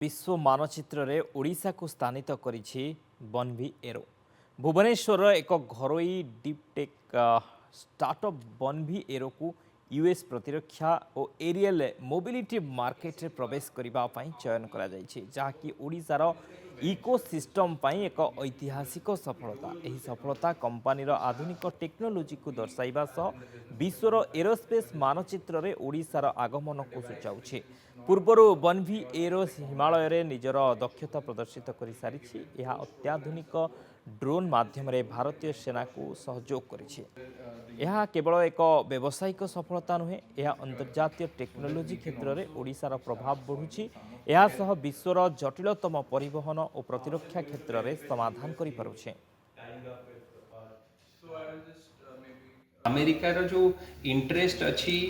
विश्व मानचित्र रे ओडिशा को स्थानित करिछि बनवी एरो। भुवनेश्वर एक घरोई डीपटेक स्टार्टअप बनवी एरो को यूएस प्रतिरक्षा और एरियल मोबिलिटी मार्केट रे प्रवेश करबा पई चयन करा जायछि, जाकि ओडिशार इकोसिस्टम पई एक ऐतिहासिक सफलता। एही सफलता कंपनी आधुनिक टेक्नोलोजी को दर्शाइबा सह विश्वर एरोस्पेस मानचित्र रे ओडिशार आगमन को सूचाउछि। पूर्वरु बनवी एरो हिमालय रे निजर दक्षता प्रदर्शित कर सारी। यह अत्याधुनिक ड्रोन माध्यम भारतीय सेना को सहयोग करिछि। यह केवल एक व्यावसायिक सफलता नुहे, यह अंतर्जातीय टेक्नोलोजी क्षेत्र में ओडिशार प्रभाव बढ़ुछि। यह सह विश्वर जटिलतम परिवहन और प्रतिरक्षा क्षेत्र में समाधान करि पारुछि। अमेरिकार जो इंटरेस्ट अच्छी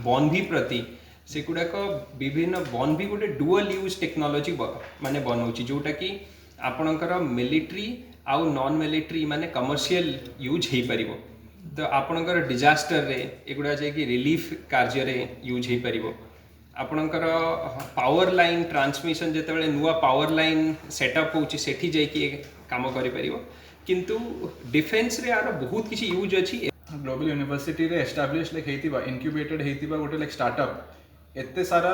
बनवी प्रति से गुड़ाक विभिन्न बनवी गोटे डुअल यूज टेक्नोलोजी माने बनाऊँच, जोटा कि आपणकर मिलिट्री आउ नॉन मिलिट्री माने कमर्शियल यूज हो पार। तो आपणकर डिजास्टर रे एगुड़ा जाकि रिलीफ कार्य रे यूज हो पार। आपणकर पावर लाइन ट्रांसमिशन जिते नुआ पावर लाइन सेटअप होची सेठी जाकि काम करि परिबो। किंतु डिफेन्स रे यार बहुत किसी यूज अच्छी। ग्लोबल यूनिवर्सिटी रे एस्टाब्लिश लाइक हेतिबा इनक्यूबेटेड हेतिबा गोटे लाइक स्टार्टअप एते सारा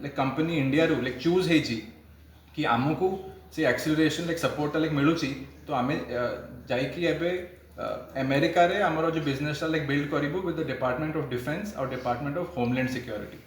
लाइक कंपनी इंडिया रू लाइक चूज हेची कि आमको से एक्सेलरेशन लाइक सपोर्ट लाइक मिलुची। तो आमे जाइकी एबे अमेरिका रे हमरो जो बिजनेस लाइक बिल्ड करिबो with the department of defence और डिपार्टमेंट ऑफ होमलैंड सिक्योरिटी।